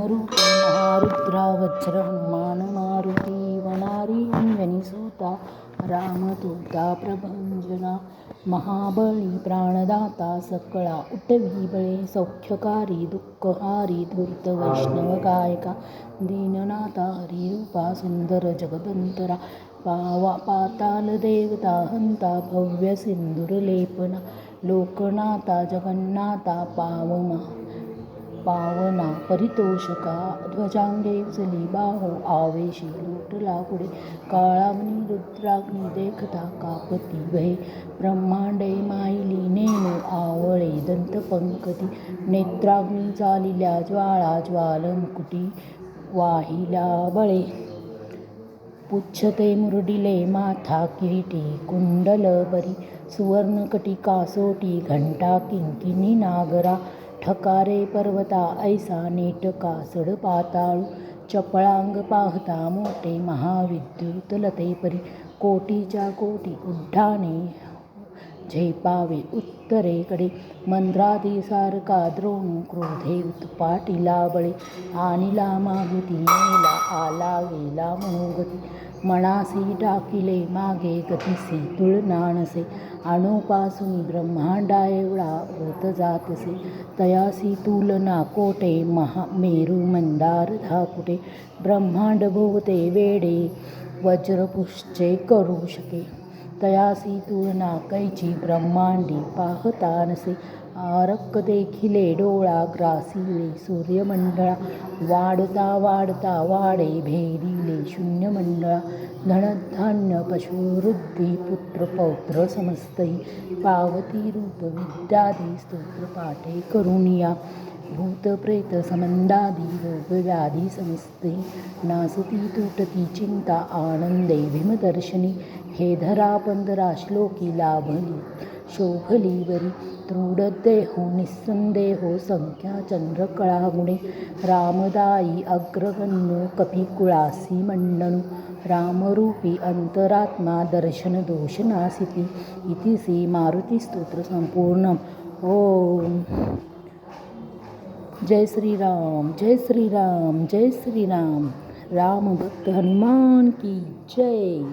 रामरूपी महारुद्रा वज्र हनुमान मारुती वनारी अंजनीसुता रामदूता प्रभंजना महाबळी प्राणदाता सकळा उठवी बळे सौख्यकारी दुःखहारी धूर्त वैष्णव गायका दीननाथा हरिरूपा सुंदर जगदंतरा पाताल देवता हंता भव्य सिंदूरलेपना लोकनाथा जगन्नाथा पावना परितोषका ध्वजांगे उचली बाहो आवेशी लोटला पुढे काळाग्नी रुद्राग्नी देखता कापती भये ब्रह्मांडे माईली नेणू आवळे दंतपंकती नेत्राग्नी चालिल्या ज्वाळा ज्वालमुकुटी वाहिल्या बळे पुच्छते मुरडिले माथा किरीटी कुंडल बरी सुवर्णकटी कासोटी घंटा किंकिणी नागरा ठकारे पर्वता ऐसा नेटका सड पाताळू चपळांग पाहता मोठे महाविद्युत लते परी कोटीच्या कोटी उड्डाणे झेपावे उत्तरेकडे मंद्रादी सारखा द्रोणू क्रोधे उत्पाटीला बळे आणिला मागुती नेला आला गेला मनोगती मनासी टाकिले मागे गतिसी तुळना नसे अणुपासून ब्रह्मांडा एवढा होत जातसे तयासी तुलना कोटे मेरू मंदार धाकुटे ब्रह्मांड भोवते वेडे वज्रपुष्चे करू शके तयासी तुलना कैची ब्रह्मांडी पाहता नसे आरक देखिले डोळा ग्रासिले सूर्यमंडळा वाढता वाढता वाडे भेदिले शून्यमंडळा धनधान्य पशुवृद्धी पुत्र पौत्र समस्तही पावती रूप विद्यादी स्तोत्र पाठे करुनिया भूत प्रेत समंदादी रोग व्याधी समस्ते नासती तुटती चिंता आनंदे भीमदर्शनी हे धरा पंधरा श्लोकी लाभली शोभली वरी दृढदेहो निस्संदेहो संख्या चंद्रकळागुणे रामदायी अग्रगण्यो कपिकुळासी मंडनु रामरूपी अंतरात्मा दर्शन दोषनासिती इतिसी मारुती स्तोत्र संपूर्ण ओम जय श्रीराम जय श्रीराम जय श्रीराम राम भक्त हनुमान की जय।